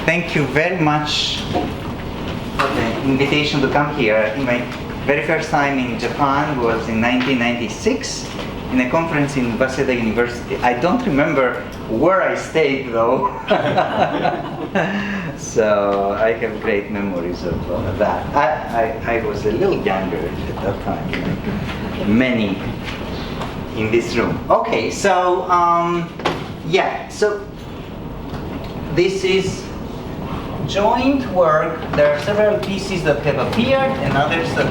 Thank you very much for the invitation to come here. I think my very first time in Japan was in 1996 in a conference in Waseda University. I don't remember where I stayed though. So I have great memories of that. I was a little younger at that time, like many in this room. Okay, so yeah, so this is joint work. There are several pieces that have appeared and others that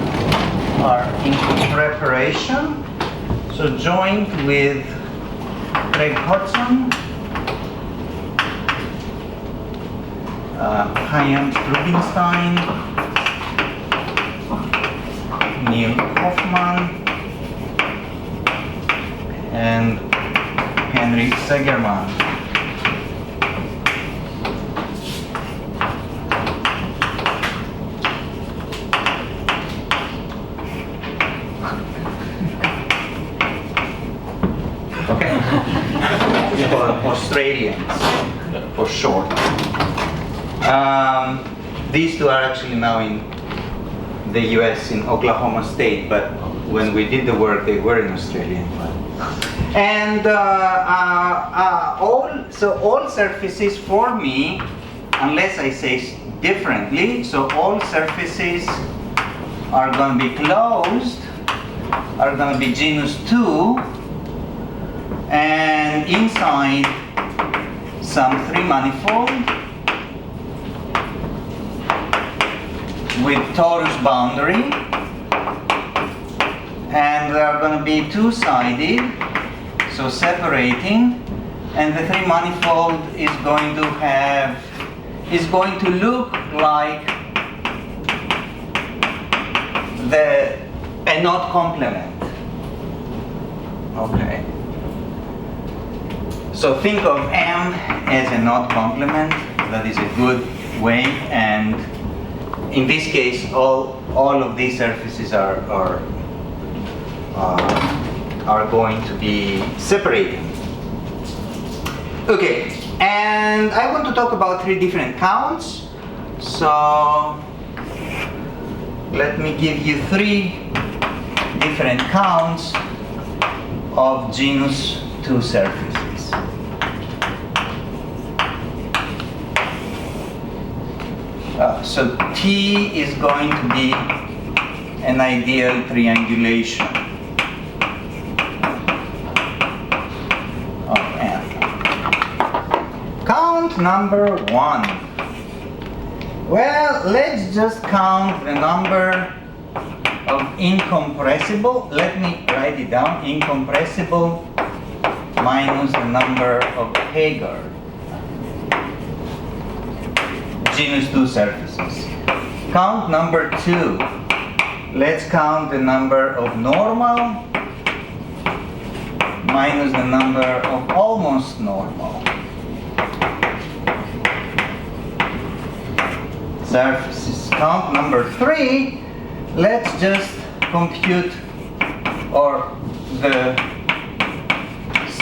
are in preparation. So joint with Craig Hodgson, Heinz Rubinstein, Neil Hoffmann, and Henry Segerman. Okay. For Australians, for short. These two are actually now in the US, in Oklahoma State, but when we did the work, they were in Australia. And all surfaces for me, unless I say differently, so all surfaces are going to be closed, are going to be genus 2, and inside some 3 manifold with torus boundary, and they are going to be two-sided, so separating, and the 3 manifold is going to look like a knot complement. Okay. So think of M as a knot complement. That is a good way, and in this case, all of these surfaces are going to be separated. Okay, and I want to talk about 3 different counts. So let me give you 3 different counts of genus 2 surfaces. So T is going to be an ideal triangulation of M. Count number 1. Well, let's just count the number of incompressible. Let me write it down. Incompressible minus the number of Hager. Genus 2 surfaces. Count number 2. Let's count the number of normal minus the number of almost normal surfaces. Count number 3. Let's just compute the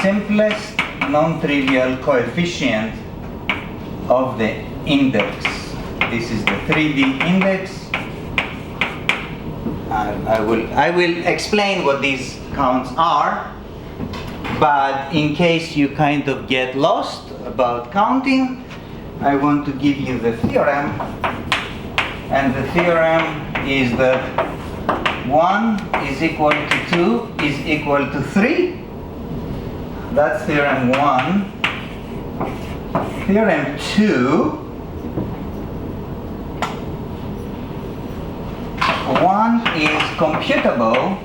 simplest non-trivial coefficient of the index. This is the 3D index. I will explain what these counts are, but in case you kind of get lost about counting, I want to give you the theorem, and the theorem is that 1 is equal to 2 is equal to 3. That's theorem 1. Theorem 2, 1 is computable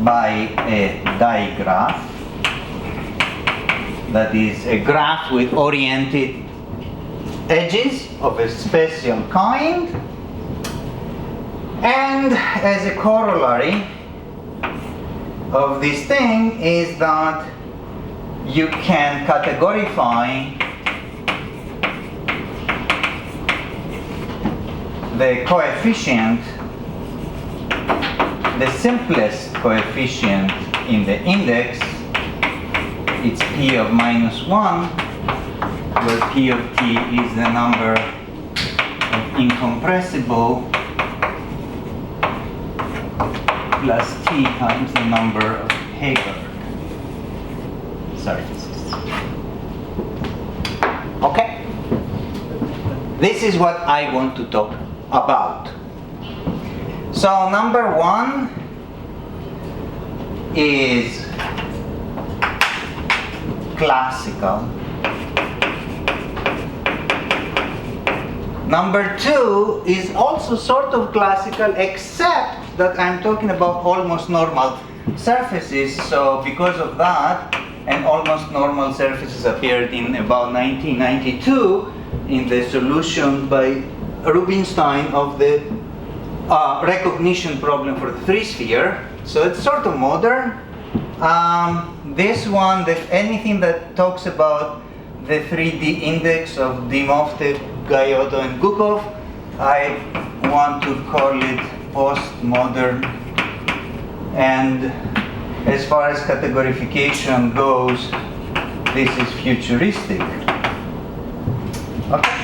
by a digraph, that is a graph with oriented edges of a special kind, and as a corollary of this thing is that you can categorify the coefficient, the simplest coefficient in the index, it's p of -1, where P of T is the number of incompressible plus T times the number of Hilbert surfaces. Okay? This is what I want to talk about. So number one is classical. Number two is also sort of classical, except that I'm talking about almost normal surfaces. So because of that, and almost normal surfaces appeared in about 1992 in the solution by Rubinstein of the recognition problem for the three-sphere. So it's sort of modern. This one, anything that talks about the 3D index of Dymov, Gayotto, and Gukov, I want to call it postmodern. And as far as categorification goes, this is futuristic. Okay.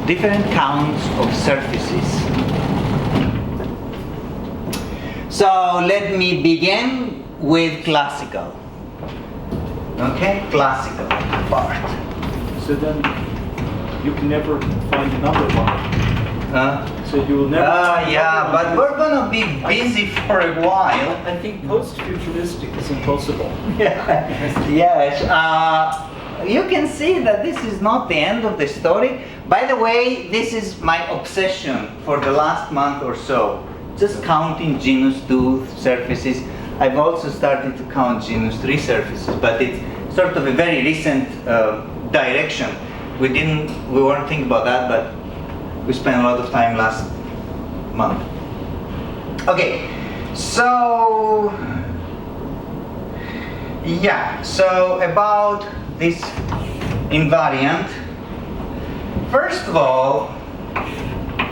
Different counts of surfaces. So let me begin with classical. Okay, classical part. So then you can never find another one. So you will never. Yeah, but we're gonna be busy for a while. I think post-futuristic is impossible. Yes. You can see that this is not the end of the story. By the way, this is my obsession for the last month or so. Just counting genus 2 surfaces. I've also started to count genus 3 surfaces, but it's sort of a very recent direction. We weren't thinking about that, but we spent a lot of time last month. Okay, so yeah, so about this invariant. First of all,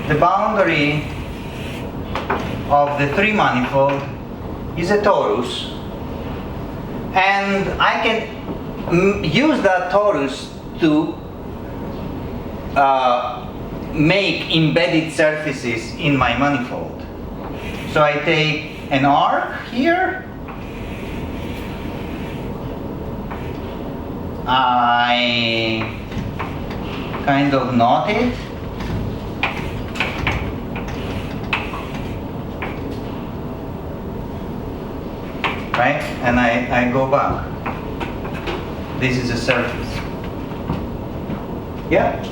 the boundary of the 3 manifold is a torus, and I can use that torus to make embedded surfaces in my manifold. So I take an arc here, I kind of knot it, right? And I go back. This is a surface. Yeah?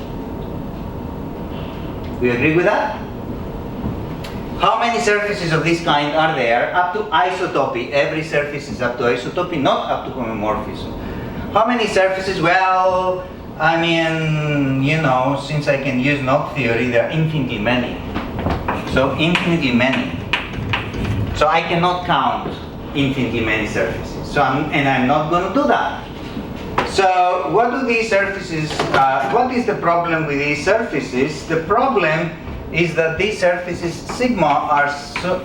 We agree with that? How many surfaces of this kind are there up to isotopy? Every surface is up to isotopy, not up to homomorphism. How many surfaces? Well, I mean, you know, since I can use knot theory, there are infinitely many. So infinitely many. So I cannot count infinitely many surfaces. So I'm not going to do that. So what do these surfaces, what is the problem with these surfaces? The problem is that these surfaces, sigma,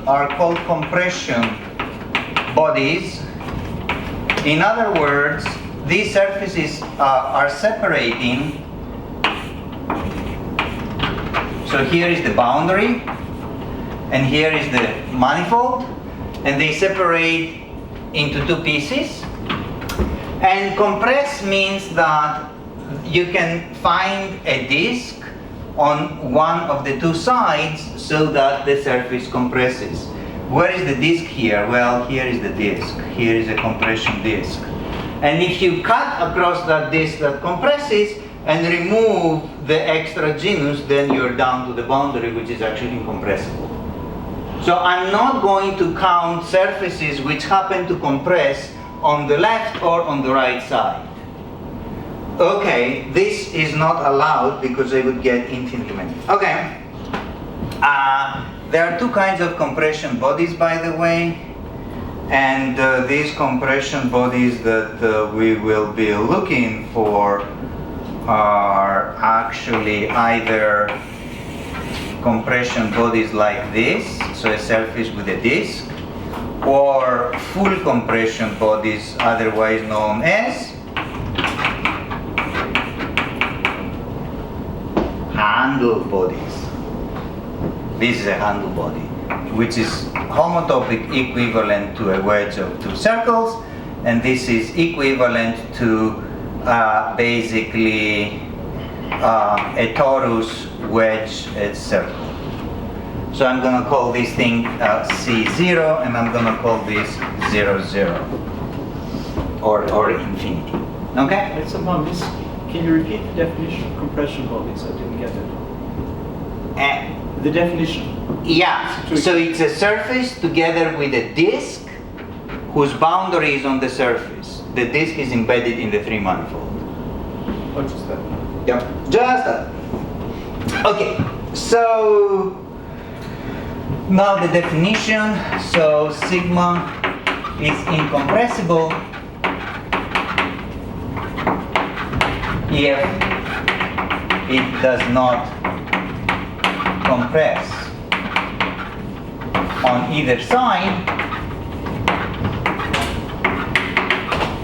are called compression bodies. In other words, these surfaces are separating. So here is the boundary, and here is the manifold, and they separate into 2 pieces. And compress means that you can find a disk on one of the 2 sides so that the surface compresses. Where is the disk here? Well, here is the disk. Here is a compression disk. And if you cut across that disk that compresses and remove the extra genus, then you're down to the boundary, which is actually incompressible. So I'm not going to count surfaces which happen to compress on the left or on the right side. Okay, this is not allowed because I would get infinitely many. Okay, there are 2 kinds of compression bodies, by the way, and these compression bodies that we will be looking for are actually either compression bodies like this, so a surface with a disk, or full compression bodies, otherwise known as handle bodies. This is a handle body, which is homotopic equivalent to a wedge of two circles, and this is equivalent to basically a torus wedge circle. So I'm going to call this thing C0, and I'm going to call this 0, 0, or infinity. Okay? I somehow missed. Can you repeat the definition of compression bodies? I didn't get it. The definition. Yeah. So it's a surface together with a disk whose boundary is on the surface. The disk is embedded in the three manifold. Oh, just that. Yeah. Just that. Okay. So now the definition. So sigma is incompressible if it does not compress on either side,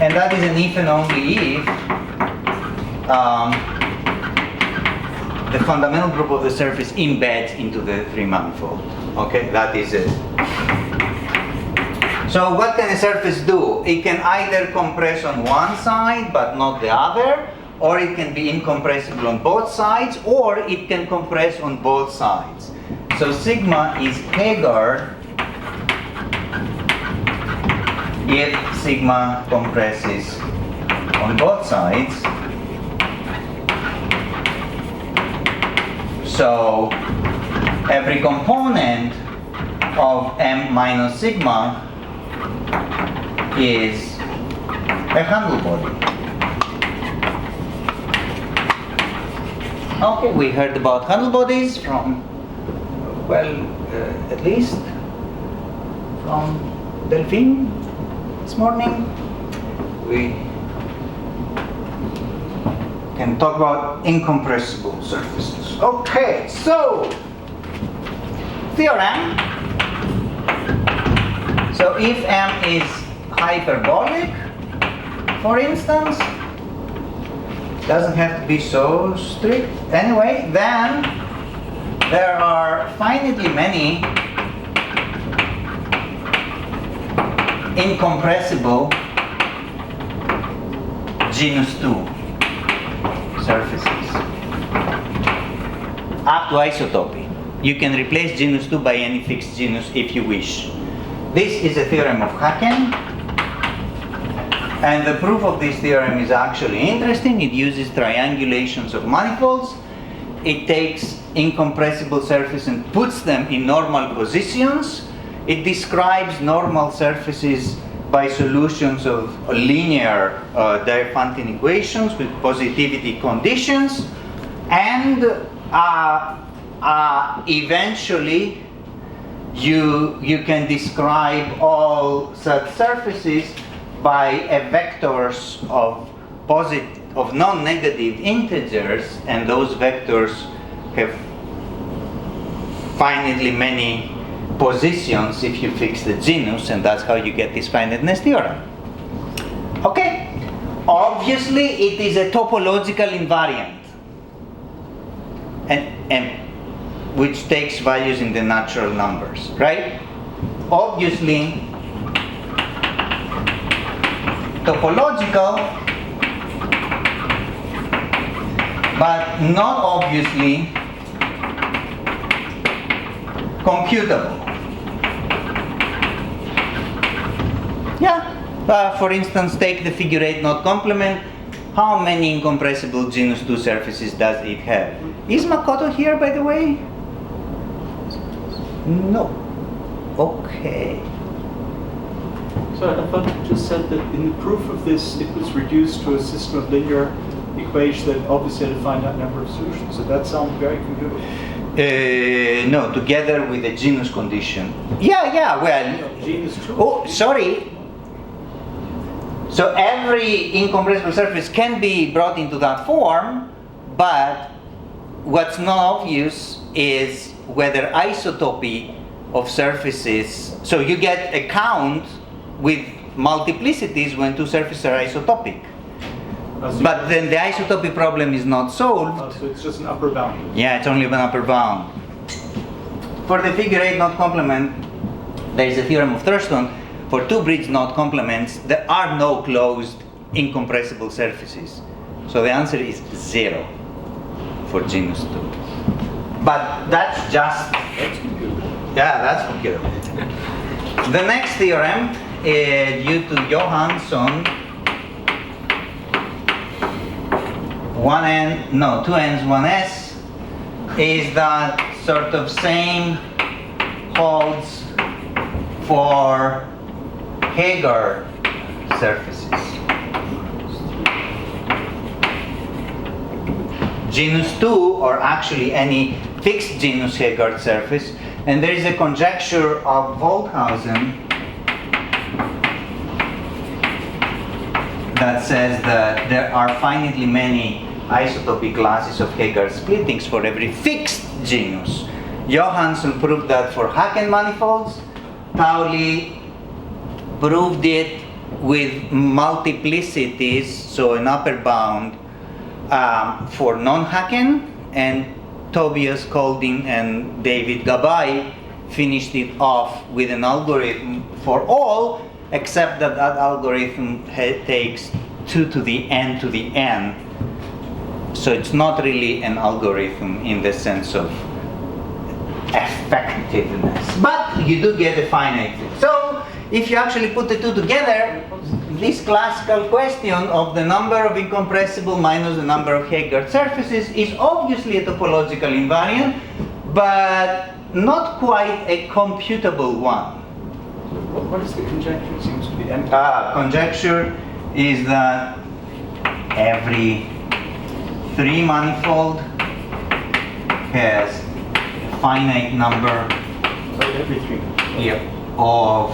and that is an if and only if the fundamental group of the surface embeds into the three manifold. Okay, that is it. So what can a surface do? It can either compress on one side but not the other, or it can be incompressible on both sides, or it can compress on both sides. So sigma is Hagar if sigma compresses on both sides. So every component of M minus sigma is a handle body. Okay, we heard about handle bodies from, well, at least from Delphine this morning. We can talk about incompressible surfaces. Okay, so theorem. So if M is hyperbolic, for instance, doesn't have to be so strict anyway, then there are finitely many incompressible genus 2 surfaces up to isotopy. You can replace genus 2 by any fixed genus if you wish. This is a theorem of Haken, and the proof of this theorem is actually interesting. It uses triangulations of manifolds. It takes incompressible surfaces and puts them in normal positions. It describes normal surfaces by solutions of linear Diophantine equations with positivity conditions, and eventually you can describe all such surfaces by vectors of non-negative integers, and those vectors have finitely many positions if you fix the genus, and that's how you get this finiteness theorem. Okay, obviously it is a topological invariant, and which takes values in the natural numbers, right? Obviously topological, but not obviously computable. Yeah, for instance, take the figure 8 knot complement. How many incompressible genus 2 surfaces does it have? Is Makoto here, by the way? No. Okay. So I thought you just said that in the proof of this, it was reduced to a system of linear equations that obviously had a finite number of solutions. So that sounds very computable. No, together with the genus condition. Yeah, well. Genus 2. Oh, sorry. So every incompressible surface can be brought into that form, but what's not obvious is whether isotopy of surfaces. So you get a count with multiplicities when two surfaces are isotopic. But then the isotopy problem is not solved. So it's just an upper bound. Yeah, it's only an upper bound. For the figure 8 knot complement, there is a theorem of Thurston. For two bridge knot complements, there are no closed incompressible surfaces. So the answer is 0 for genus 2. But that's just... That's computer. Yeah, that's computer. The next theorem, due to Johansson, 2 n's, 1s, is that sort of same holds for Hager surfaces. Genus 2, or actually any fixed genus Hager surface, and there is a conjecture of Volkhausen that says that there are finitely many isotopy classes of Hager splittings for every fixed genus. Johansson proved that for Haken manifolds. Pauli proved it with multiplicities, so an upper bound for non-Haken, and Tobias Kolding and David Gabay finished it off with an algorithm for all, except that that algorithm takes 2 to the n to the n. So it's not really an algorithm in the sense of effectiveness. But you do get a finite. So if you actually put the two together, this classical question of the number of incompressible minus the number of Hager surfaces is obviously a topological invariant, but not quite a computable one. What is the conjecture? It seems to be empty. Conjecture is that every 3 manifold has a finite number Every 3. of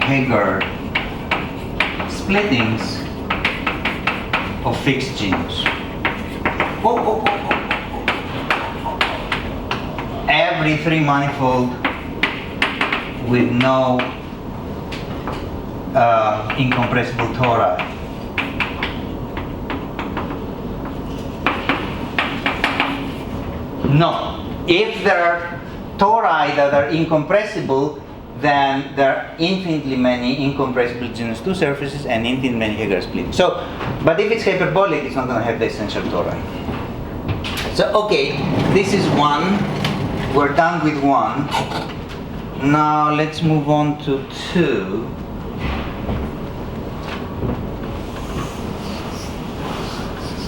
Hager splittings of fixed genus. Every 3 manifold with no incompressible tori. No. If there are tori that are incompressible, then there are infinitely many incompressible genus 2 surfaces and infinitely many Hager splittings. So, but if it's hyperbolic, it's not going to have the essential tori. So, okay, this is 1. We're done with 1. Now let's move on to 2.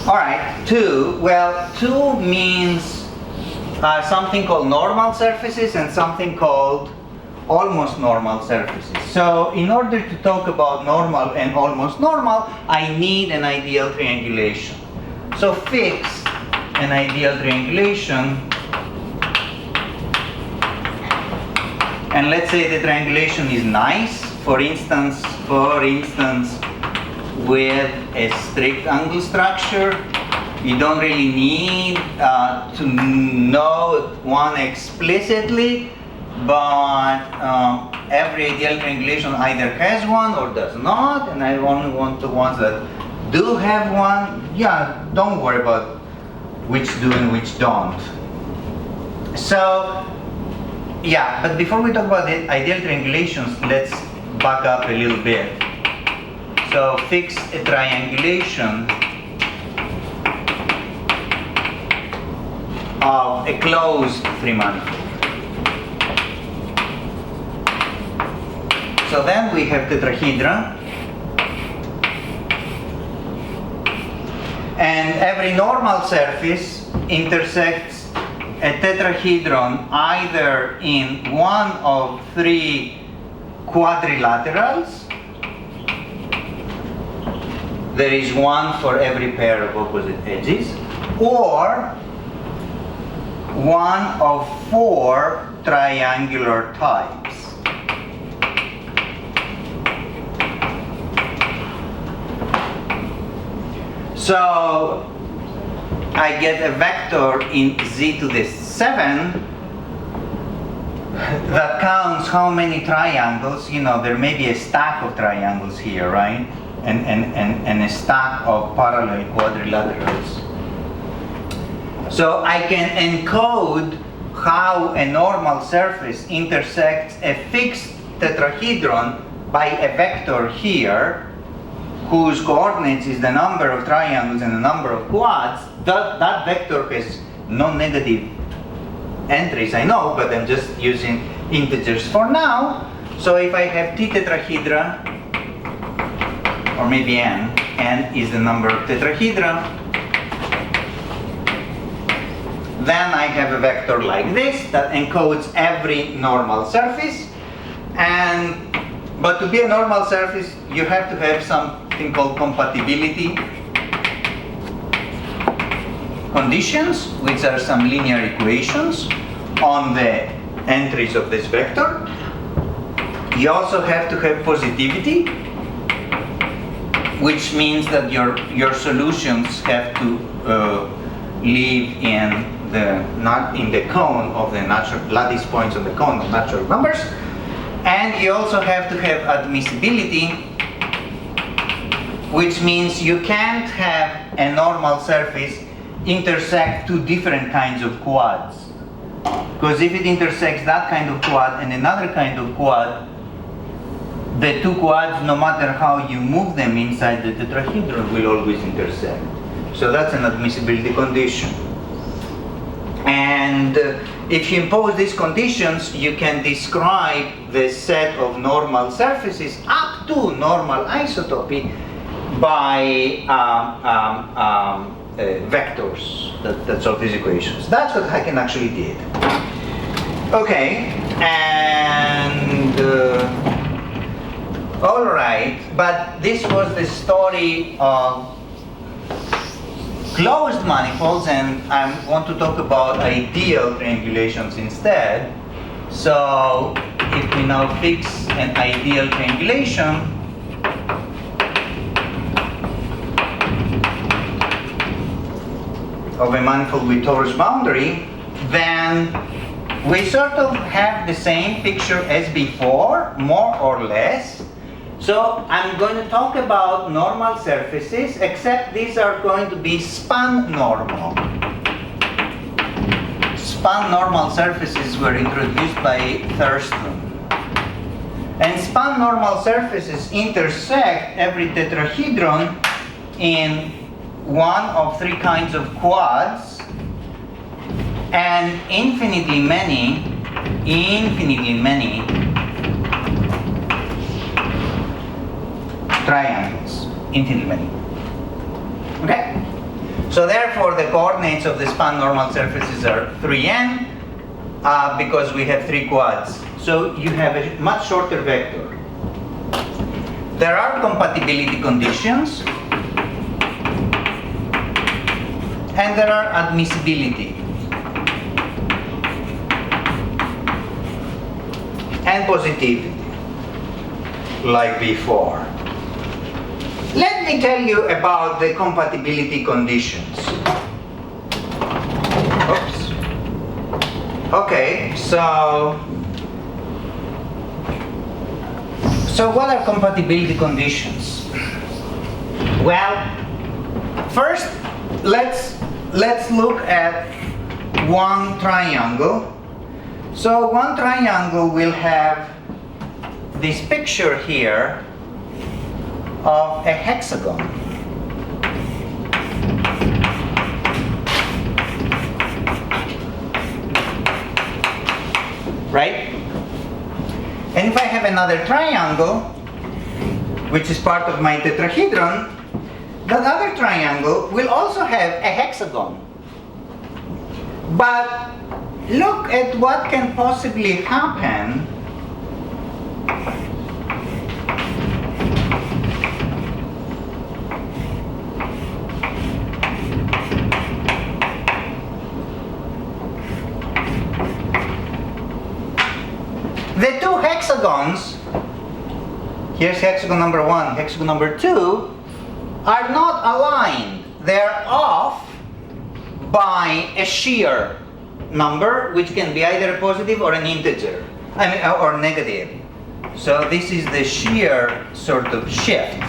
All right, 2. Well, 2 means something called normal surfaces and something called almost normal surfaces. So in order to talk about normal and almost normal, I need an ideal triangulation. So fix an ideal triangulation, and let's say the triangulation is nice, for instance with a strict angle structure. You don't really need to know one explicitly, but every ideal triangulation either has one or does not, and I only want the ones that do have one. Yeah, don't worry about which do and which don't. So, yeah, but before we talk about the ideal triangulations, let's back up a little bit. So, fix a triangulation of a closed 3 manifold. So then we have tetrahedron, and every normal surface intersects a tetrahedron either in one of 3 quadrilaterals. There is one for every pair of opposite edges, or one of 4 triangular types. So I get a vector in z to the 7 that counts how many triangles. You know, there may be a stack of triangles here, right? and a stack of parallel quadrilaterals. So I can encode how a normal surface intersects a fixed tetrahedron by a vector here, whose coordinates is the number of triangles and the number of quads. That vector has non-negative entries, I know, but I'm just using integers for now. So if I have t tetrahedra, or maybe n is the number of tetrahedra, then I have a vector like this that encodes every normal surface. But to be a normal surface, you have to have something called compatibility conditions, which are some linear equations on the entries of this vector. You also have to have positivity, which means that your solutions have to live in the cone of the natural lattice points on the cone of natural numbers. And you also have to have admissibility, which means you can't have a normal surface intersect two different kinds of quads. Because if it intersects that kind of quad and another kind of quad, the two quads, no matter how you move them inside the tetrahedron, will always intersect. So that's an admissibility condition. And if you impose these conditions, you can describe the set of normal surfaces up to normal isotopy by vectors that solve these equations. That's what Haken actually did. Okay, and all right, but this was the story of closed manifolds, and I want to talk about ideal triangulations instead. So if we now fix an ideal triangulation, of a manifold with torus boundary, then we sort of have the same picture as before, more or less. So I'm going to talk about normal surfaces, except these are going to be span normal. Span normal surfaces were introduced by Thurston. And span normal surfaces intersect every tetrahedron in one of three kinds of quads and infinitely many triangles, infinitely many. Okay? So therefore the coordinates of the span normal surfaces are 3n because we have three quads. So you have a much shorter vector. There are compatibility conditions and there are admissibility and positivity, like before. Let me tell you about the compatibility conditions. Oops. Okay, so what are compatibility conditions? Well, first, let's look at one triangle. So one triangle will have this picture here of a hexagon. Right? And if I have another triangle, which is part of my tetrahedron, that other triangle will also have a hexagon. But look at what can possibly happen the two hexagons, here's hexagon number 1, hexagon number 2, are not aligned. They're off by a shear number, which can be either a positive or an integer, or negative. So this is the shear sort of shift.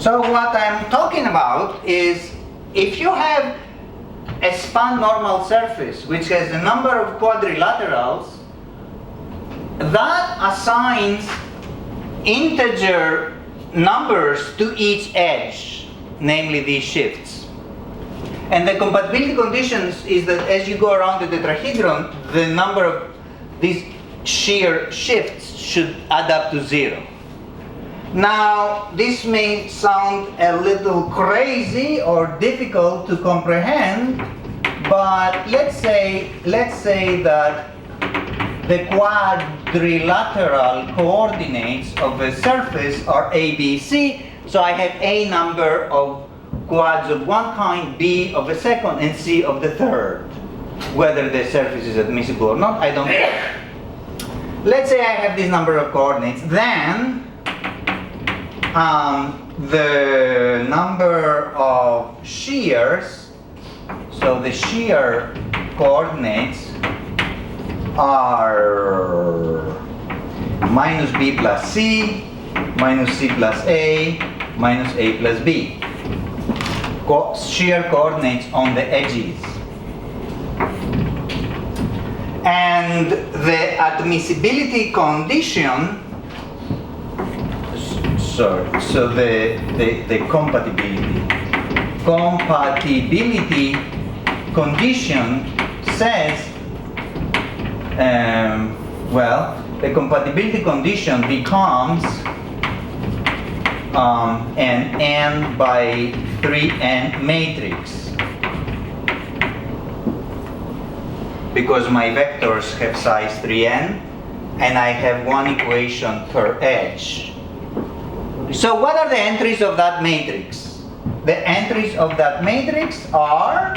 So what I'm talking about is if you have a span normal surface which has a number of quadrilaterals, that assigns integer numbers to each edge, namely these shifts. And the compatibility conditions is that as you go around the tetrahedron, the number of these shear shifts should add up to 0. Now, this may sound a little crazy or difficult to comprehend, but let's say that the quadrilateral coordinates of a surface are A, B, C. So I have A number of quads of one kind, B of a second, and C of the third. Whether the surface is admissible or not, I don't care. Let's say I have this number of coordinates. Then the number of shears, so the shear coordinates are minus B plus C, minus C plus A, minus A plus B. Shear coordinates on the edges. And the admissibility condition, so the compatibility condition says, well, the compatibility condition becomes an n by 3n matrix, because my vectors have size 3n and I have one equation per edge. So what are the entries of that matrix? The entries of that matrix are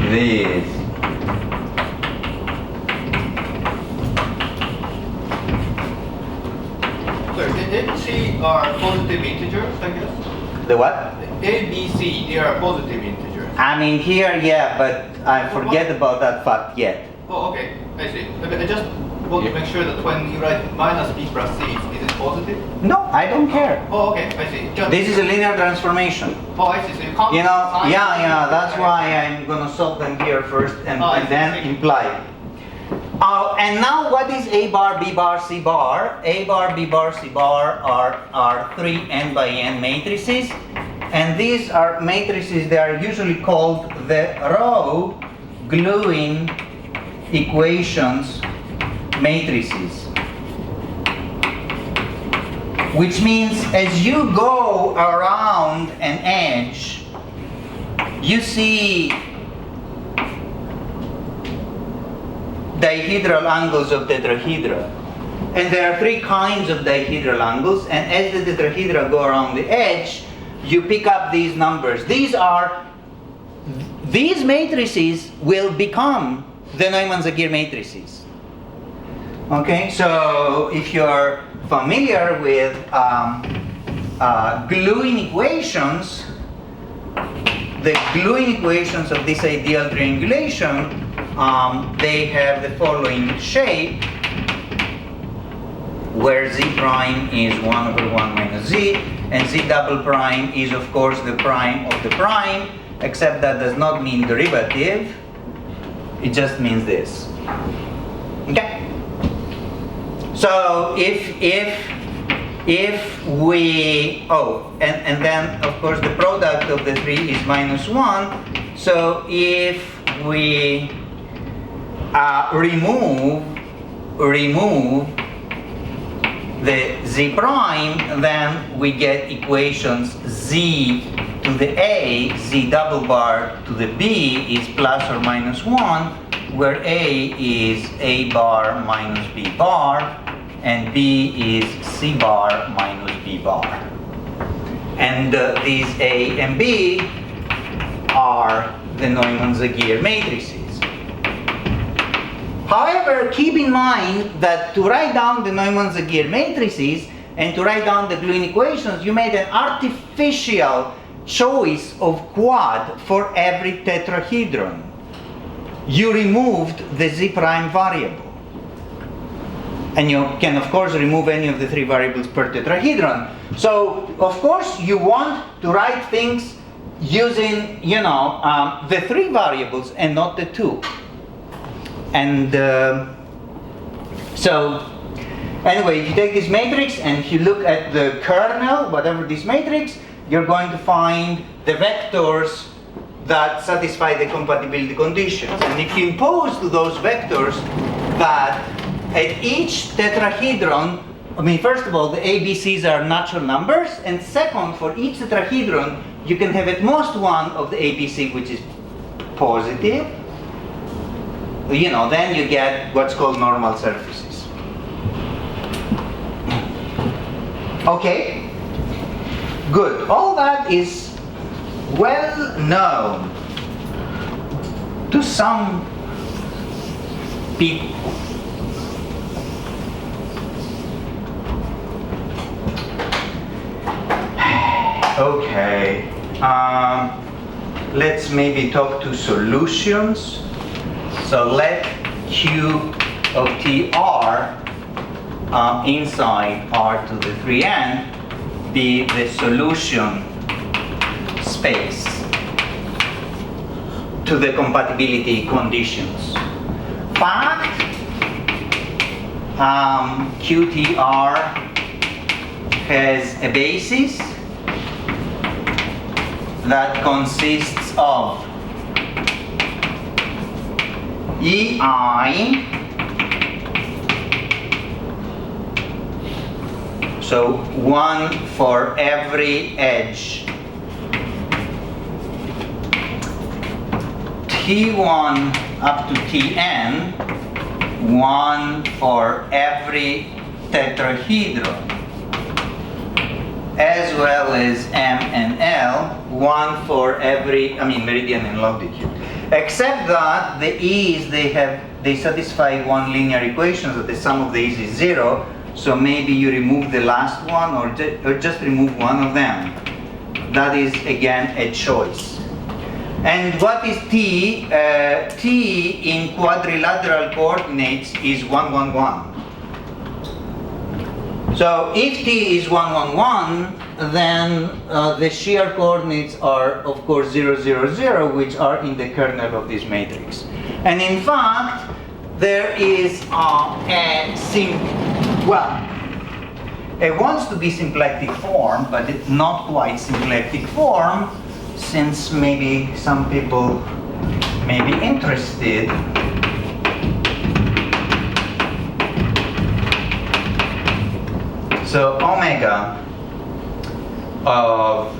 these. So the C are positive integers, I guess? The what? A, B, C, they are positive integers. I mean here, yeah, but I forget about that fact yet. Oh, okay, I see. I just want to make sure that when you write minus B plus C, is it positive? No, I don't care. Oh, okay, I see. This is a linear transformation. Oh, I see. So you can't. You know, yeah, that's why I'm gonna solve them here first and then imply. And now what is A bar, B bar, C bar? A bar, B bar, C bar are 3 n by n matrices. And these are matrices, they are usually called the row gluing equations matrices. Which means as you go around an edge, you see dihedral angles of tetrahedra. And there are 3 kinds of dihedral angles, and as the tetrahedra go around the edge, you pick up these numbers. These matrices will become the Neumann-Zagier matrices. Okay, so if you're familiar with gluing equations, the gluing equations of this ideal triangulation, they have the following shape, where z prime is 1 over 1 minus z, and z double prime is of course the prime of the prime, except that does not mean derivative, it just means this. Okay? So if we, and then of course the product of the 3 is minus 1, so if we remove the z prime, then we get equations z to the a, z double bar to the b is plus or minus 1, where a is a bar minus b bar, and b is c bar minus b bar. And these a and b are the Neumann-Zagier matrices. However, keep in mind that to write down the Neumann-Zagier matrices and to write down the gluing equations, you made an artificial choice of quad for every tetrahedron. You removed the z prime variable. And you can, of course, remove any of the 3 variables per tetrahedron. So, of course, you want to write things using, the 3 variables and not the 2. And so, anyway, if you take this matrix and if you look at the kernel, whatever this matrix, you're going to find the vectors that satisfy the compatibility conditions. And if you impose to those vectors that at each tetrahedron, first of all, the ABCs are natural numbers, and second, for each tetrahedron, you can have at most one of the ABC which is positive. Then you get what's called normal surfaces. Okay, good. All that is well known to some people. Okay, let's maybe talk to solutions. So let Q of TR inside R to the 3n be the solution space to the compatibility conditions. Fact, QTR has a basis that consists of EI, so 1 for every edge, T1 up to Tn, 1 for every tetrahedron, as well as M and L, 1 for every, meridian and longitude. Except that the E's, they satisfy one linear equation, so the sum of the E's is 0, so maybe you remove the last one or just remove one of them. That is, again, a choice. And what is T? T in quadrilateral coordinates is 1, 1, 1. So if T is 1, 1, 1, then the shear coordinates are, of course, 0, 0, 0, which are in the kernel of this matrix. And in fact, there is it wants to be symplectic form, but it's not quite symplectic form, since maybe some people may be interested. So omega of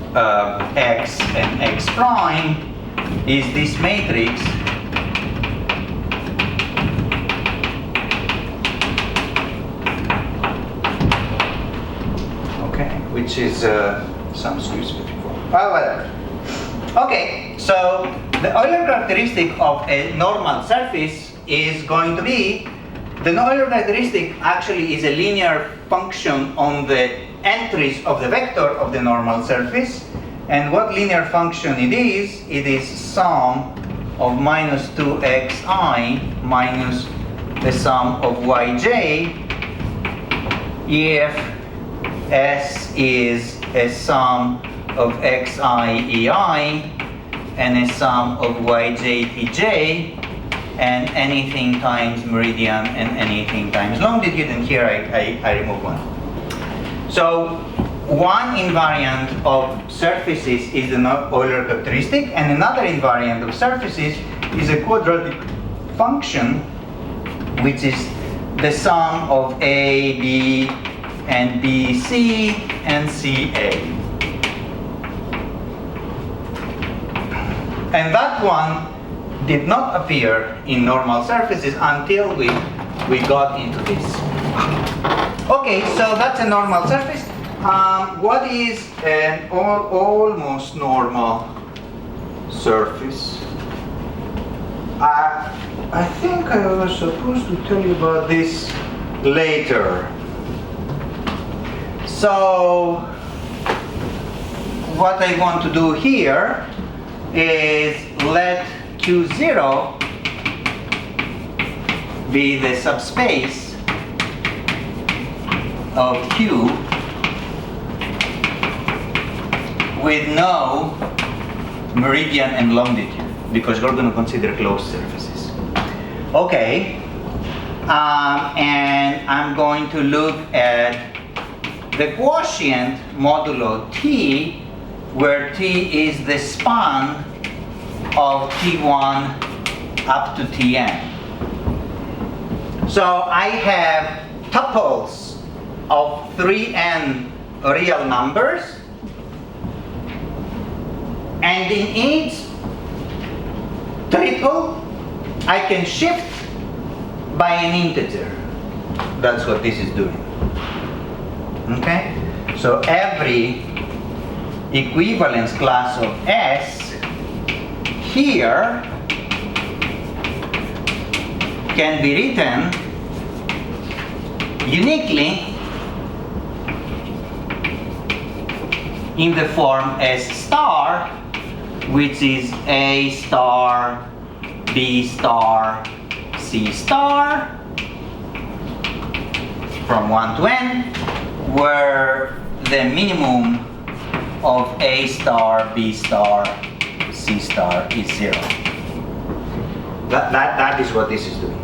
x and x prime is this matrix which is some specific form. Whatever. Okay, so the Euler characteristic of a normal surface is going to be, the Euler characteristic actually is a linear function on the entries of the vector of the normal surface. And what linear function it is sum of minus 2xi minus the sum of yj if S is a sum of xi ei and a sum of yj tj and anything times meridian and anything times longitude, and here I remove one. So one invariant of surfaces is the Euler characteristic, and another invariant of surfaces is a quadratic function, which is the sum of a, b, and BC and CA. And that one did not appear in normal surfaces until we got into this. Okay, so that's a normal surface. What is an almost normal surface? I think I was supposed to tell you about this later. So what I want to do here is let Q0 be the subspace of Q with no meridian and longitude, because we're going to consider closed surfaces. Okay, and I'm going to look at the quotient modulo T, where T is the span of T1 up to Tn. So I have tuples of 3n real numbers, and in each triple I can shift by an integer. That's what this is doing. Okay? So every equivalence class of S here can be written uniquely in the form S star, which is A star, B star, C star from 1 to n, where the minimum of A star, B star, C star is 0. That is what this is doing.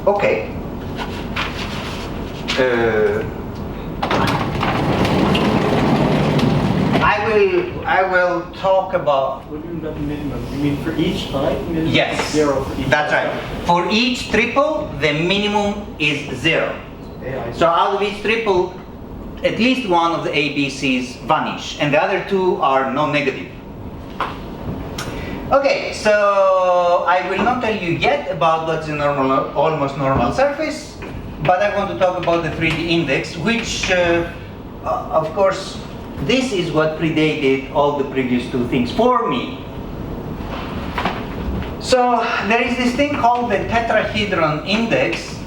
Okay. I will talk about. What do you mean by the minimum? You mean for each I? Minimum Yes, is 0 for each. that's right. For each triple, the minimum is 0. So out of each triple, at least one of the ABCs vanish, and the other two are non-negative. Okay, so I will not tell you yet about what's a normal, almost normal surface, but I want to talk about the 3D index, which, of course, this is what predated all the previous two things for me. So there is this thing called the Tetrahedron index,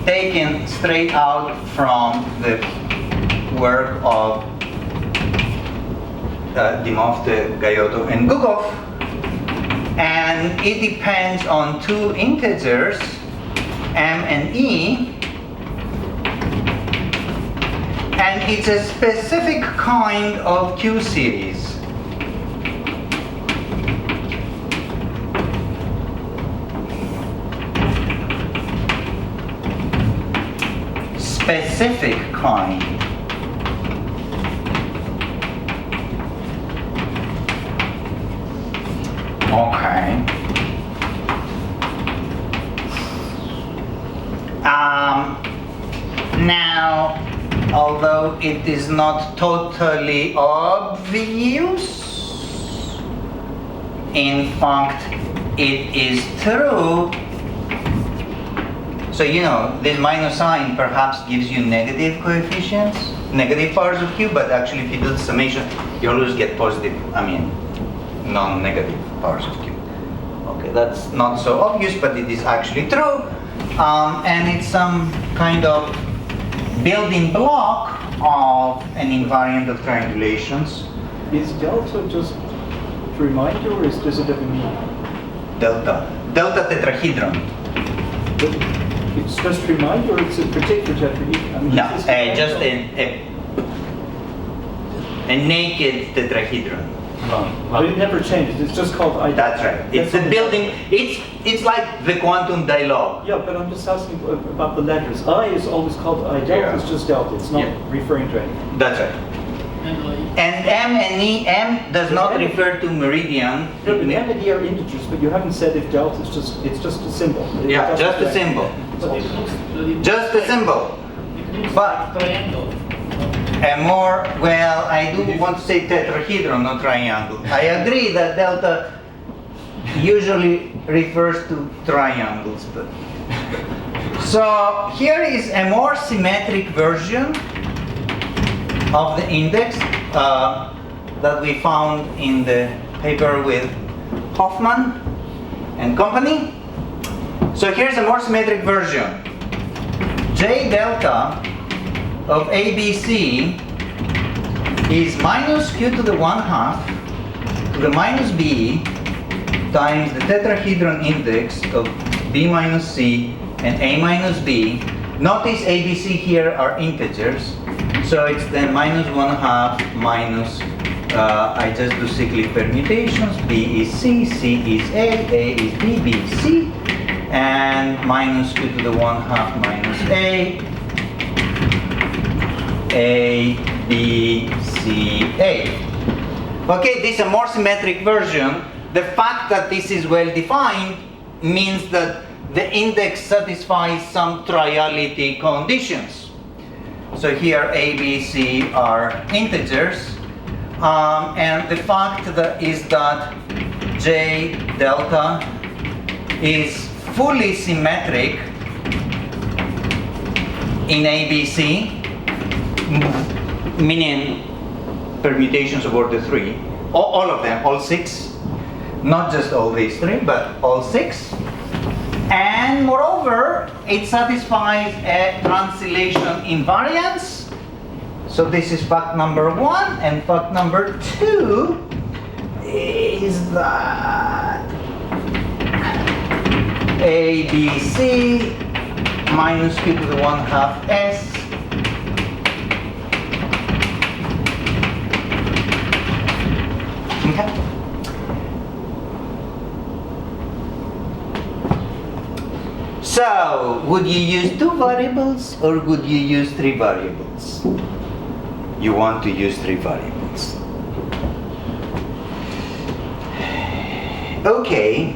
taken straight out from the work of Dimofte, Gayotto, and Gugov, and it depends on two integers, m and e, and it's a specific kind of Q series. Specific kind. Okay. Now, although it is not totally obvious, in fact, it is true. So, you know, this minus sign perhaps gives you negative coefficients, negative powers of Q, but actually if you do the summation, you always get positive, non-negative powers of Q. Okay, that's not so obvious, but it is actually true. And it's some kind of building block of an invariant of triangulations. Is delta just to remind you, or does it have a meaning? Delta tetrahedron. It's just to remind you, or it's a particular tetrahedron? No, just a naked tetrahedron. But it never changes. It's just called I. That's right. It's the building. It's like the quantum dialogue. Yeah, but I'm just asking about the letters. I is always called I. Delta is just delta. It's not referring to anything. That's right. And M and E, M does not refer to meridian. No, but M and E are integers, but you haven't said if delta is just, it's just a symbol. Yeah, just a symbol. Just a symbol. But more, well, I do want to say tetrahedron, not triangle. I agree that delta usually refers to triangles, but so here is a more symmetric version of the index that we found in the paper with Hoffmann and company. So here's a more symmetric version. J delta of ABC is minus Q to the 1/2 to the minus B times the tetrahedron index of B minus C and A minus B. Notice A, B, C here are integers, so it's then minus 1/2 minus, I just do cyclic permutations, B is C, C is A is B, B is C, and minus q to the 1/2 minus A, B, C, A. Okay, this is a more symmetric version. The fact that this is well defined means that the index satisfies some triality conditions. So here A, B, C are integers, and the fact that is that J delta is fully symmetric in A, B, C, meaning permutations of order 3, all of them, all 6, not just all these 3, but all 6. And moreover, it satisfies a translation invariance. So this is fact number 1, and fact number 2 is that A, B, C minus q to the 1/2 S okay. So, would you use 2 variables or would you use 3 variables? You want to use 3 variables. Okay,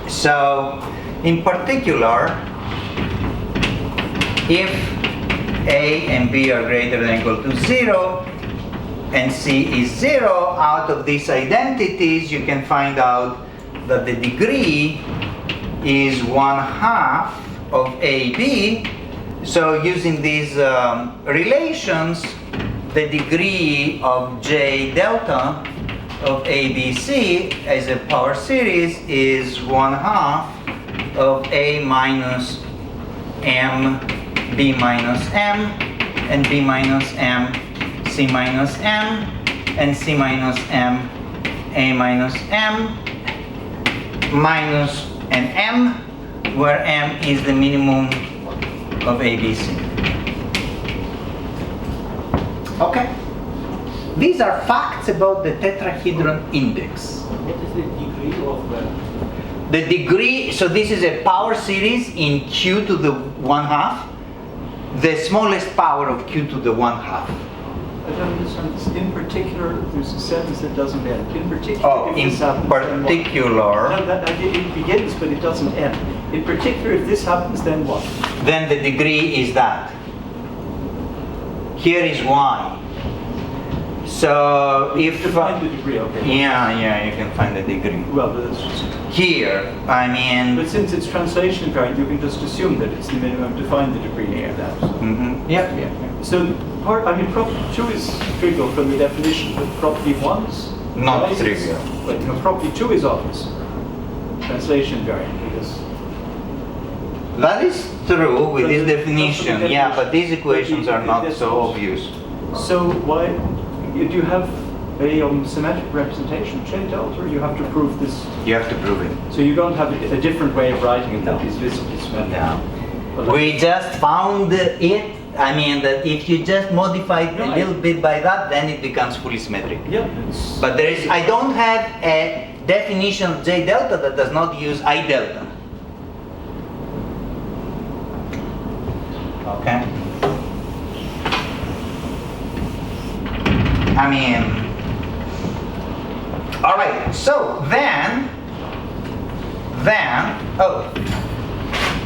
so in particular, if A and B are greater than or equal to 0 and C is 0, out of these identities you can find out that the degree is 1/2 of AB. So using these relations, the degree of J delta of ABC as a power series is 1/2 of A minus M, B minus M, and B minus M, C minus M, and C minus M, A minus M, minus an M, where M is the minimum of ABC. Okay. These are facts about the tetrahedron index. What is the degree of The degree, so this is a power series in q to the 1/2, the smallest power of q to the 1/2. I don't understand this. In particular, there's a sentence that doesn't end. In particular, Oh, if in this happens, then what? particular, No, it begins, but it doesn't end. In particular, if this happens, then what? then the degree is that. Here is y. So if To find the degree, okay. yeah, you can find the degree. Well, but that's just. Here, I mean, But since it's translation invariant, you can just assume that it's the minimum to find the degree of that. yeah. So, property 2 is trivial from the definition, but property 1 is Not rises. trivial. But property 2 is obvious. Translation invariant, because That is true with But this the- definition, but the yeah, but these definition- equations but are not that's so also- obvious. so why do you have a symmetric representation J delta, or you have to prove this? You have to prove it. So you don't have a different way of writing it that No. is visibly symmetric. No. But like- We just found it. I mean that if you just modify it a No, little bit by that, then it becomes fully symmetric. Yeah, it's. But there is, I don't have a definition of J delta that does not use I delta. Okay. I mean, all right. So then,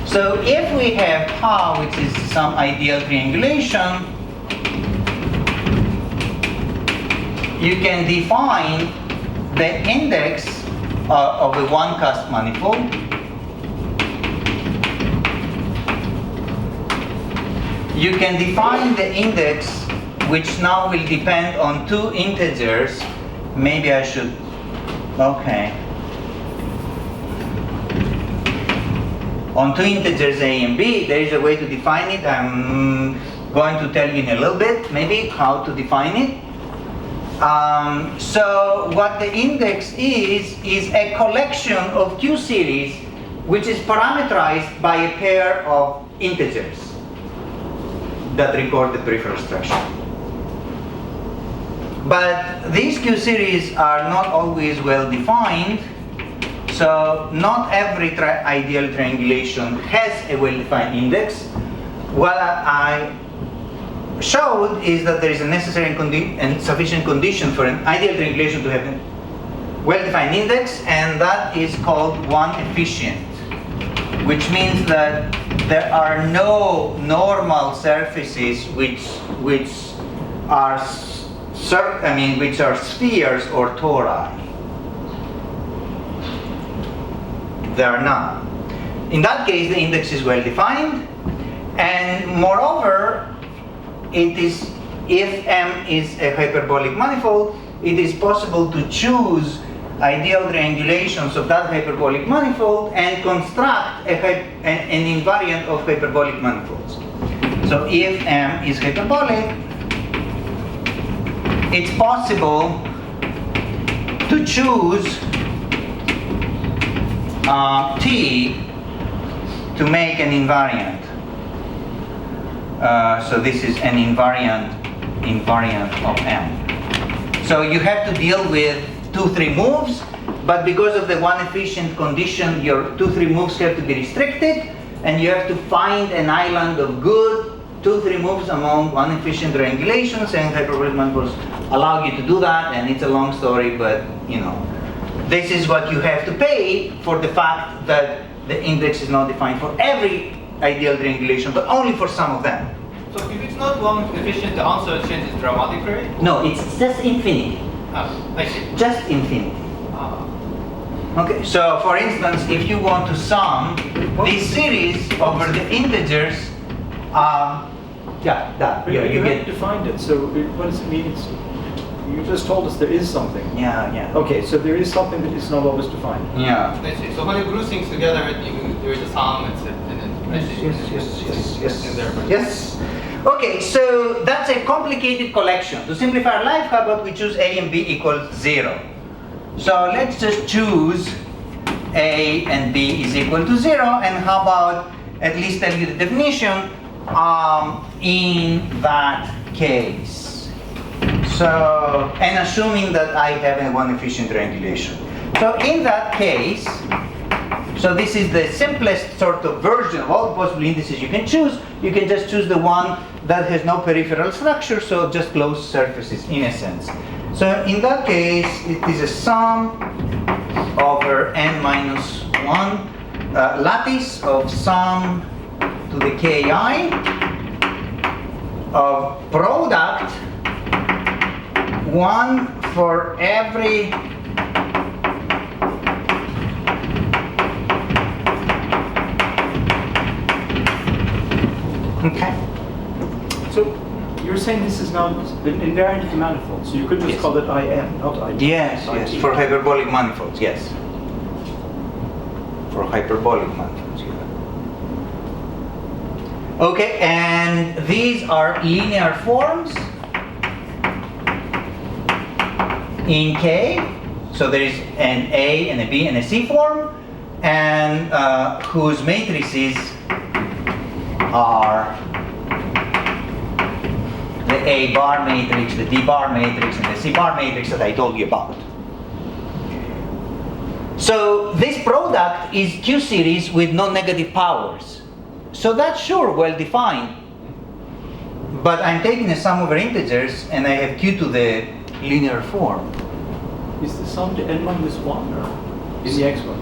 so if we have tau, which is some ideal triangulation, you can define the index of a one-cast manifold. You can define the index, which now will depend on 2 integers. Maybe I should, okay. On 2 integers A and B, there is a way to define it. I'm going to tell you in a little bit, maybe, how to define it. So what the index is a collection of Q series which is parameterized by a pair of integers that record the peripheral structure. But these Q series are not always well defined, so not every ideal triangulation has a well-defined index. What I showed is that there is a necessary and sufficient condition for an ideal triangulation to have a well-defined index, and that is called one efficient, which means that there are no normal surfaces which are spheres or tori. There are none. In that case, the index is well defined, and moreover, it is, if M is a hyperbolic manifold, it is possible to choose ideal triangulations of that hyperbolic manifold and construct an invariant of hyperbolic manifolds. So if M is hyperbolic, it's possible to choose T to make an invariant. So this is an invariant of M. So you have to deal with 2-3 moves, but because of the one efficient condition, your 2-3 moves have to be restricted, and you have to find an island of good 2-3 moves among one efficient triangulations, and hyperbolic manifolds allow you to do that, and it's a long story, but this is what you have to pay for the fact that the index is not defined for every ideal triangulation, but only for some of them. So if it's not one efficient, the answer changes dramatically? No, it's just infinity. I see. Just infinity. Okay, so for instance, if you want to sum this series over the integers, You haven't defined it, so what does it mean? You just told us there is something. Yeah. Okay, so there is something that is not always defined. Yeah. I see. So when you glue things together, there is a sum, and then I see. Yes. Okay, so that's a complicated collection. To simplify our life, how about we choose A and B equals 0? So let's just choose A and B is equal to 0, and how about at least tell you the definition in that case. So, and assuming that I have a one efficient triangulation. So in that case, so this is the simplest sort of version of all the possible indices you can choose. You can just choose the one that has no peripheral structure, so just closed surfaces in a sense. So in that case, it is a sum over n minus 1 lattice of sum to the ki of product 1 for every okay. So you're saying this is now an invariant of manifold, so you could just call it IM, not ID. Yes, for hyperbolic manifolds, yes. For hyperbolic manifolds, yeah. Okay, and these are linear forms in K. So there is an A and a B and a C form, and whose matrices are the A bar matrix, the D bar matrix, and the C bar matrix that I told you about. So this product is Q series with no negative powers. So that's sure well defined. But I'm taking a sum over integers, and I have Q to the linear form. Is the sum to n minus 1 or in the exponent?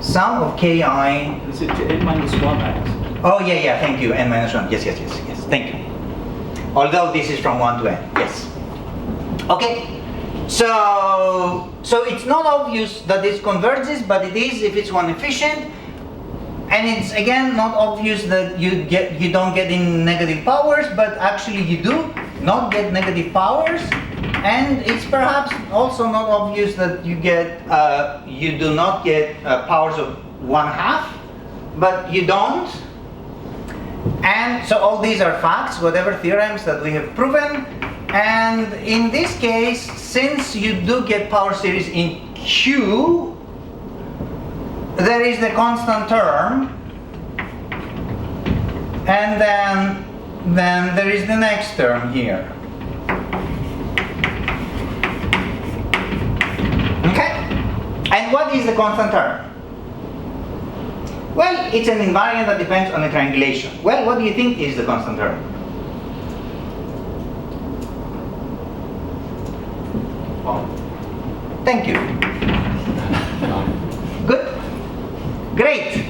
Sum of Ki. Is it to n minus 1 x? Oh yeah, thank you. N minus 1. Yes. Thank you. Although this is from 1 to n. Yes. Okay. So it's not obvious that this converges, but it is if it's one efficient. And it's again not obvious that you don't get in negative powers, but actually you do not get negative powers. And it's perhaps also not obvious that you do not get powers of 1/2, but you don't. And so all these are facts, whatever theorems that we have proven. And in this case, since you do get power series in Q, there is the constant term, and then there is the next term here. Okay? And what is the constant term? Well, it's an invariant that depends on the triangulation. Well, what do you think is the constant term? Thank you. Good. Great.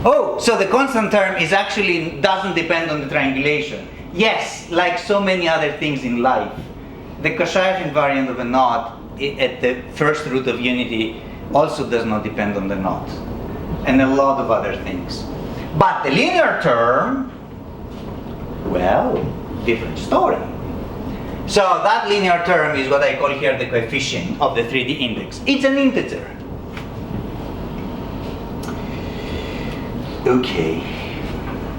Oh, so the constant term is actually doesn't depend on the triangulation. Yes, like so many other things in life. The Koshaev invariant of a knot at the first root of unity also does not depend on the knot. And a lot of other things. But the linear term, well, different story. So that linear term is what I call here the coefficient of the 3D index. It's an integer. Okay.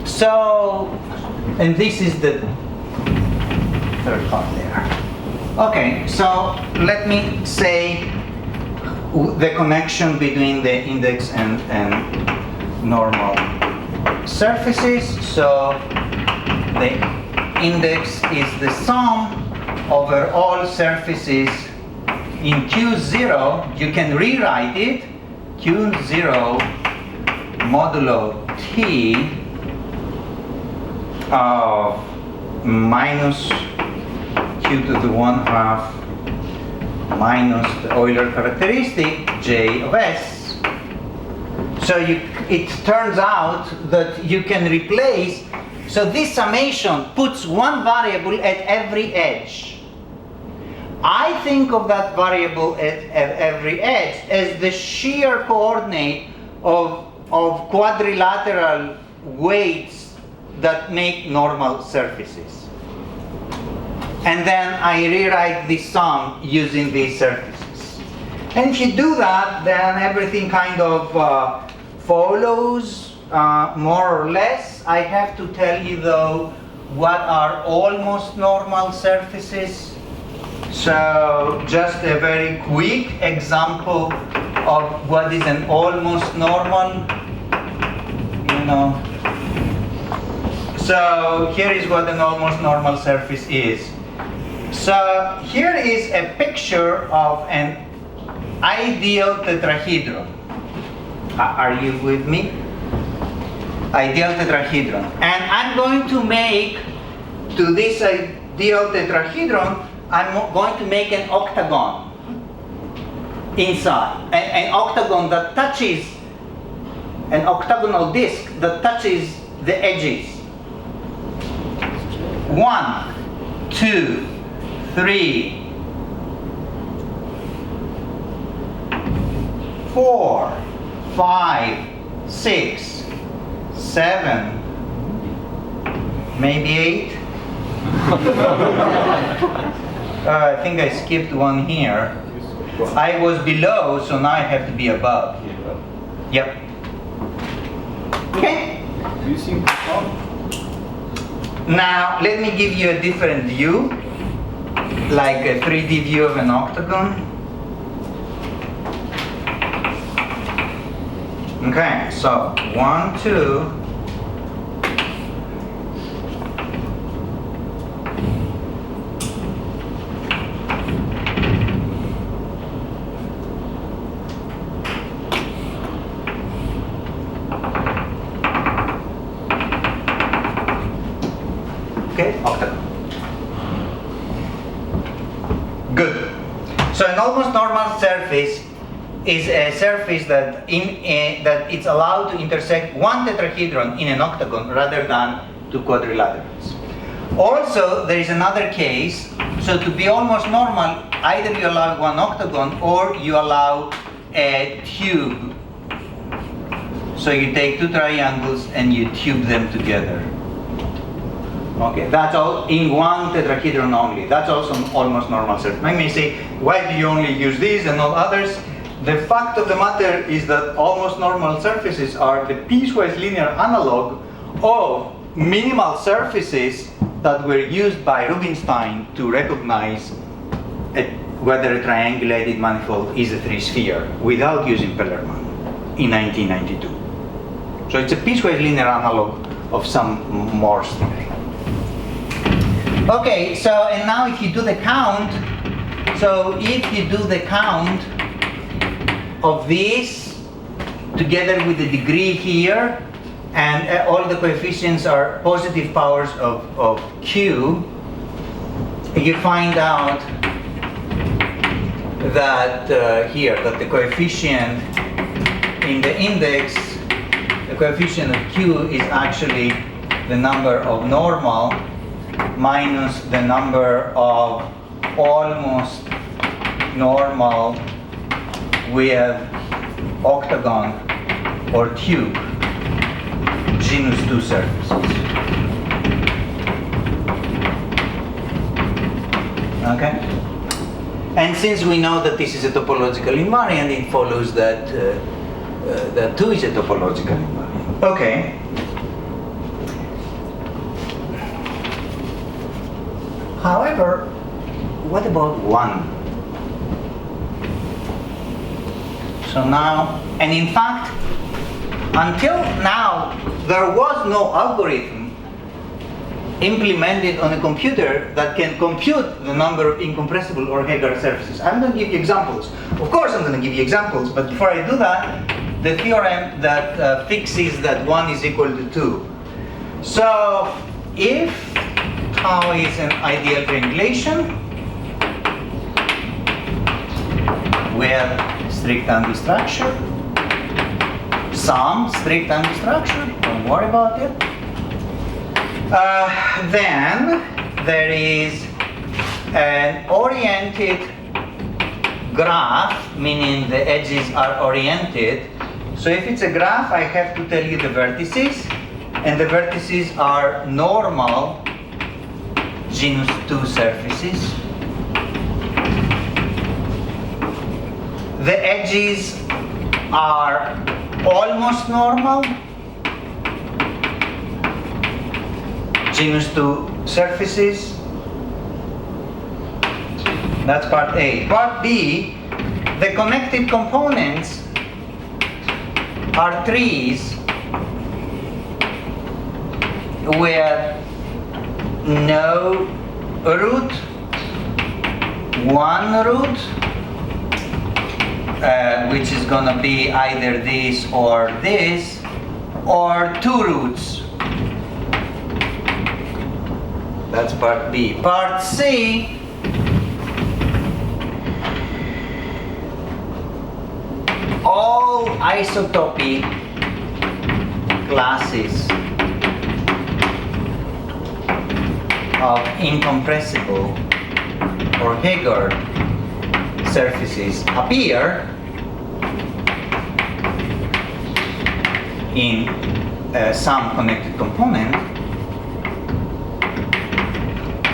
So, and this is the third part there. Okay, so let me say the connection between the index and normal surfaces. So the index is the sum over all surfaces in Q0. You can rewrite it Q0 modulo T of minus Q to the 1/2 minus the Euler characteristic J of S. So it turns out that you can replace, so this summation puts one variable at every edge. I think of that variable at every edge as the shear coordinate of quadrilateral weights that make normal surfaces. And then I rewrite this sum using these surfaces. And if you do that, then everything kind of follows more or less. I have to tell you though what are almost normal surfaces. So just a very quick example of what is an almost normal, So here is what an almost normal surface is. So here is a picture of an ideal tetrahedron. Are you with me? Ideal tetrahedron. And I'm going to make, to this ideal tetrahedron, I'm going to make an octagon inside. An octagon that touches, an octagonal disk that touches the edges. 1, 2, 3, 4, 5, 6, 7, maybe 8. I think I skipped one here. I was below, so now I have to be above. Yep. Okay. Using Now, let me give you a different view, like a 3D view of an octagon. Okay, so 1, 2. Okay, octagon. Good. So an almost normal surface is a surface that that it's allowed to intersect one tetrahedron in an octagon rather than two quadrilaterals. Also, there is another case. So to be almost normal, either you allow one octagon or you allow a tube. So you take two triangles and you tube them together. Okay, that's all in one tetrahedron only. That's also an almost normal surface. I may say, why do you only use these and not others? The fact of the matter is that almost normal surfaces are the piecewise linear analog of minimal surfaces that were used by Rubinstein to recognize whether a triangulated manifold is a three-sphere without using Pellerman. in 1992. So it's a piecewise linear analog of some Morse theory. Okay, so and now if you do the count, so if you do the count of this together with the degree here, and all the coefficients are positive powers of Q, you find out that here, that the coefficient in the index, the coefficient of Q is actually the number of normal minus the number of almost normal with octagon or cube, genus 2 surfaces. Okay? And since we know that this is a topological invariant, it follows that that 2 is a topological invariant. Okay. However, what about 1? So now, and in fact, until now, there was no algorithm implemented on a computer that can compute the number of incompressible or Hagar surfaces. I'm going to give you examples. Of course I'm going to give you examples, but before I do that, the theorem that fixes that 1 is equal to 2. So if tau is an ideal triangulation with strict angle structure, some strict angle structure, don't worry about it, then there is an oriented graph, meaning the edges are oriented. So if it's a graph, I have to tell you the vertices, and the vertices are normal genus 2 surfaces. The edges are almost normal genus 2 surfaces. That's part A. Part B, the connected components are trees with no root, one root, which is going to be either this, or 2 roots. That's part B. Part C, all isotopy classes of incompressible or Hagar surfaces appear in some connected component.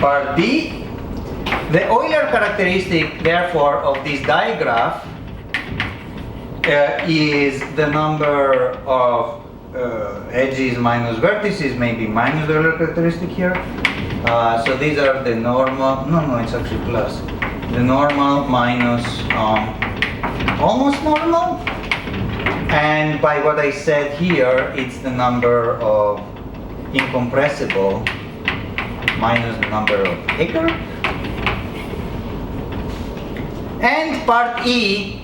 Part D, the Euler characteristic, therefore, of this digraph is the number of edges minus vertices, maybe minus the Euler characteristic here. So these are the normal, no, it's actually plus. The normal minus almost normal. And by what I said here, it's the number of incompressible minus the number of Hagar. And part E,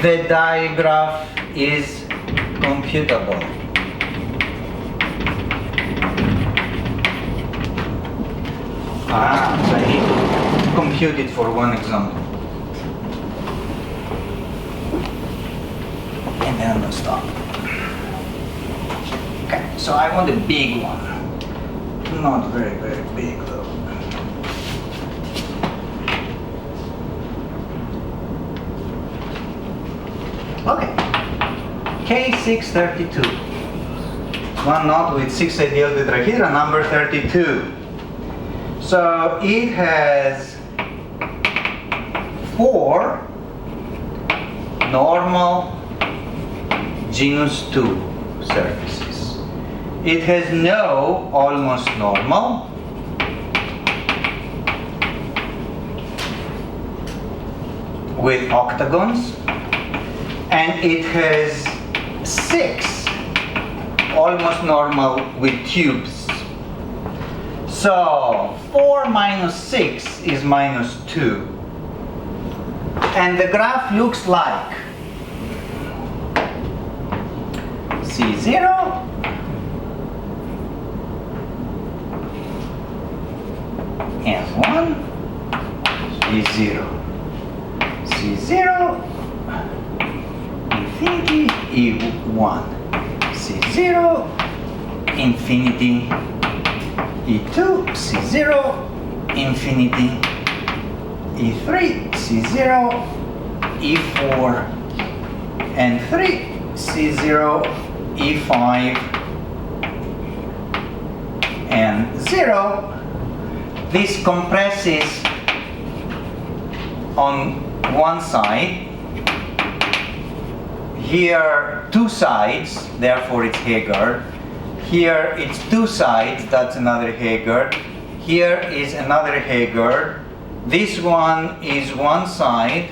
the digraph is computable. So I need to compute it for one example. And then I'm going to stop. Okay, so I want a big one. Not very, very big though. Okay, K632. One knot with 6 ideal tetrahedra, number 32. So it has 4 normal genus 2 surfaces. It has no almost normal, with octagons, and it has 6 almost normal with tubes. So 4 minus 6 is minus 2. And the graph looks like C0 M1 E0 C0 infinity E1 C0 infinity E2 C0 infinity E3 C0 E4 and 3 C0 E5 and 0. This compresses on one side. Here, two sides, therefore it's Heegard. Here it's two sides, that's another Heegard. Here is another Heegard. This one is one side.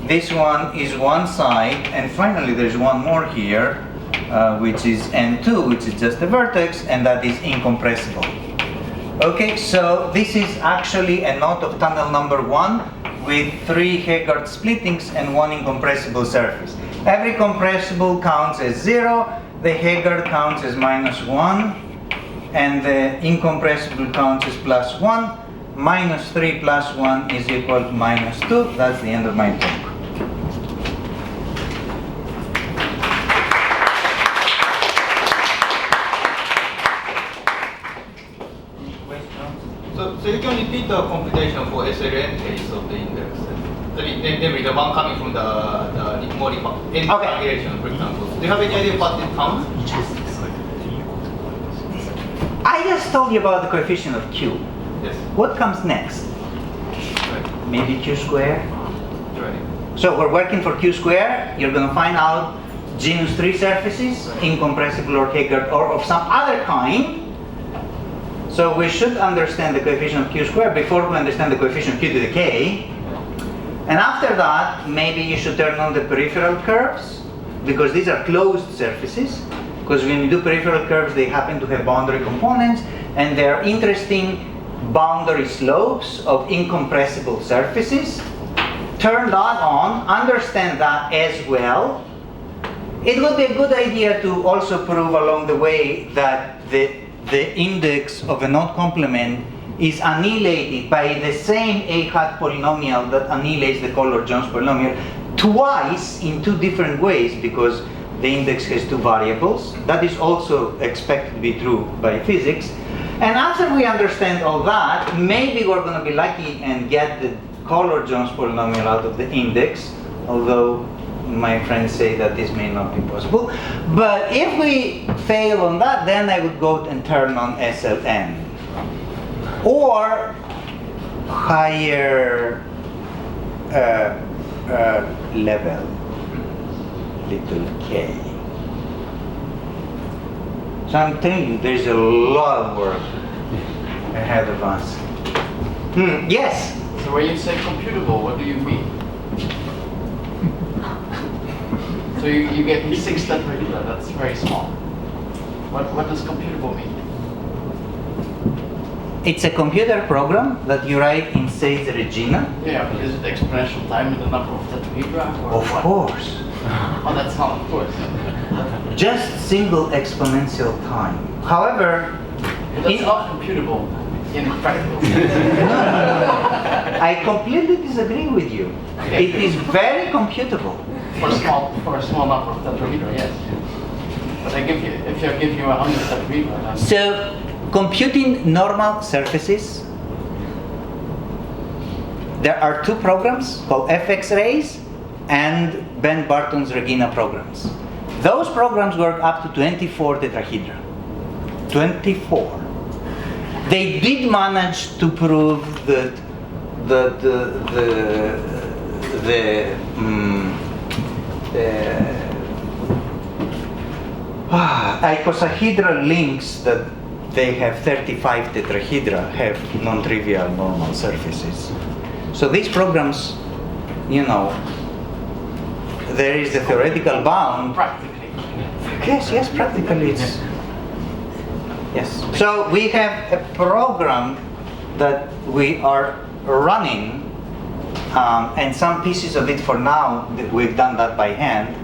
This one is one side. And finally there's one more here, which is N2, which is just a vertex, and that is incompressible. Okay, so this is actually a knot of tunnel number 1 with 3 Heegard splittings and 1 incompressible surface. Every compressible counts as 0, the Heegard counts as minus 1, and the incompressible counts as plus 1. Minus 3 plus 1 is equal to minus 2. That's the end of my talk. So you can repeat the computation for SLN case of the index. Namely, the one coming from the more end calculation, for example. Do you have any idea what it counts? I just told you about the coefficient of Q. Yes. What comes next? Right. Maybe Q squared? Right. So we're working for Q squared. You're going to find out genus 3 surfaces, incompressible or Heegard or of some other kind. So we should understand the coefficient of Q squared before we understand the coefficient of Q to the K. And after that, maybe you should turn on the peripheral curves, because these are closed surfaces. Because when you do peripheral curves, they happen to have boundary components, and they are interesting boundary slopes of incompressible surfaces. Turn that on, understand that as well. It would be a good idea to also prove along the way that the index of a knot complement is annihilated by the same A hat polynomial that annihilates the Color-Jones polynomial twice in two different ways, because the index has two variables. That is also expected to be true by physics. And after we understand all that, maybe we're going to be lucky and get the Color-Jones polynomial out of the index, although my friends say that this may not be possible. But if we fail on that, then I would go and turn on SLN. Or higher level, little k. So I'm telling you, there's a lot of work ahead of us. Yes? So when you say computable, what do you mean? So you get me 6 tetrahedra, that's very small. What does computable mean? It's a computer program that you write in Sage Regina. Yeah, but is it exponential time in the number of tetrahedra? Or Of what? course. Oh, that's not of course. Just single exponential time. However, That's not computable in practical. I completely disagree with you. Okay. It is very computable. For a small number of tetrahedra, yes. But if I give you 100 tetrahedra, then So, computing normal surfaces, there are two programs called FX-rays and Ben Barton's Regina programs. Those programs work up to 24 tetrahedra. 24. They did manage to prove that icosahedral links that they have 35 tetrahedra have non-trivial normal surfaces. So these programs, you know, there is the theoretical bound. practically. Yes, practically it's. Yes. So we have a program that we are running, and some pieces of it for now, we've done that by hand,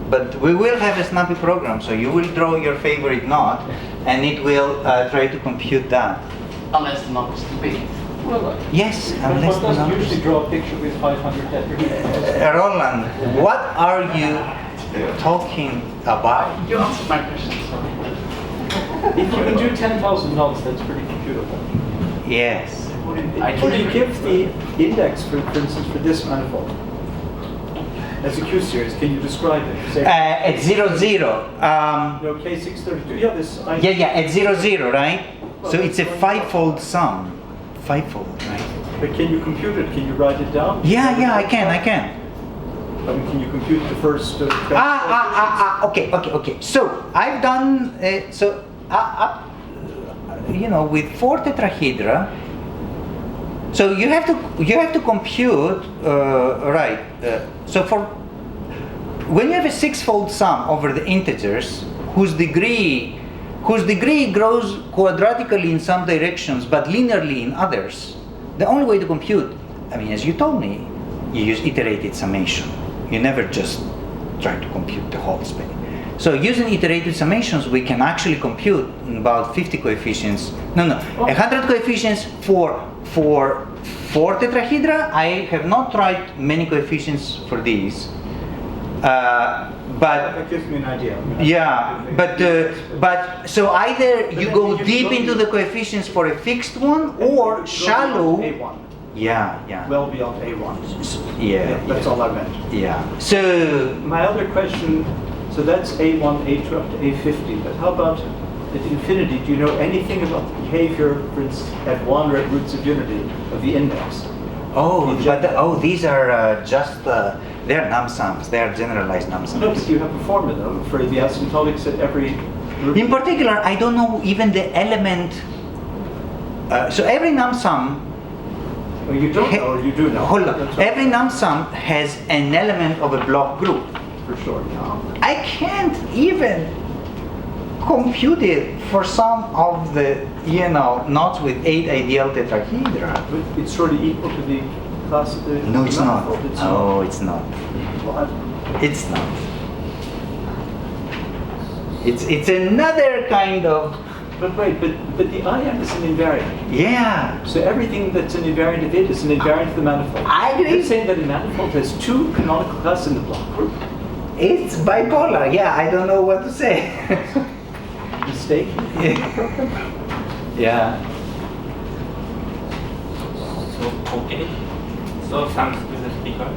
but we will have a snappy program, so you will draw your favorite knot, and it will try to compute that. Unless the knot is too big. Well, Yes, but unless one the doesn't numbers- usually draw a picture with 500 tetrahedrons. Roland, what are you talking about? You answered my question, sorry. If you can do 10,000 knots, that's pretty computable. Yes. Could you give the index, for instance, for this manifold as a Q-series? Can you describe it? Say, At 0, 0. K632. Yeah, this. At 0, 0, right? So it's a fivefold sum. Fivefold, right? But can you compute it? Can you write it down? Yeah, I can. I mean, can you compute the first? Okay. So I've done with 4 tetrahedra. So you have to compute right. So for when you have a sixfold sum over the integers whose degree grows quadratically in some directions but linearly in others, the only way to compute, I mean, as you told me, you use iterated summation. You never just try to compute the whole space. So using iterated summations, we can actually compute about 50 coefficients. 100 coefficients for 4 tetrahedra. I have not tried many coefficients for these. But That gives me an idea. but so either you go deep into the coefficients for a fixed one or shallow. A1. Yeah. Well beyond A1. Yeah. That's all I meant. Yeah. So My other question, so that's A1, A2 up to A50, but how about at infinity? Do you know anything about the behavior, for instance, at 1 or at roots of unity of the index? these are just they're num sums. They are generalized num sums. No, but you have a formula though for the asymptotics at every root. In particular, I don't know even the element. So every num sum. Well, you don't know, or you do know. Hold on. That's right. Every num sum has an element of a block group. For sure. I can't even compute it for some of the knots with 8 ideal tetrahedra. But it's sort of equal to the class of the No, it's not. manifold. No, it's not. What? It's not. It's another kind of. But wait, but the IM is an invariant. Yeah. So everything that's an invariant of it is an invariant of the manifold. I agree. You're saying that a manifold has 2 canonical classes in the block group. It's bipolar. Yeah, I don't know what to say. Mistake? Yeah. So, okay. So, thanks to the speaker.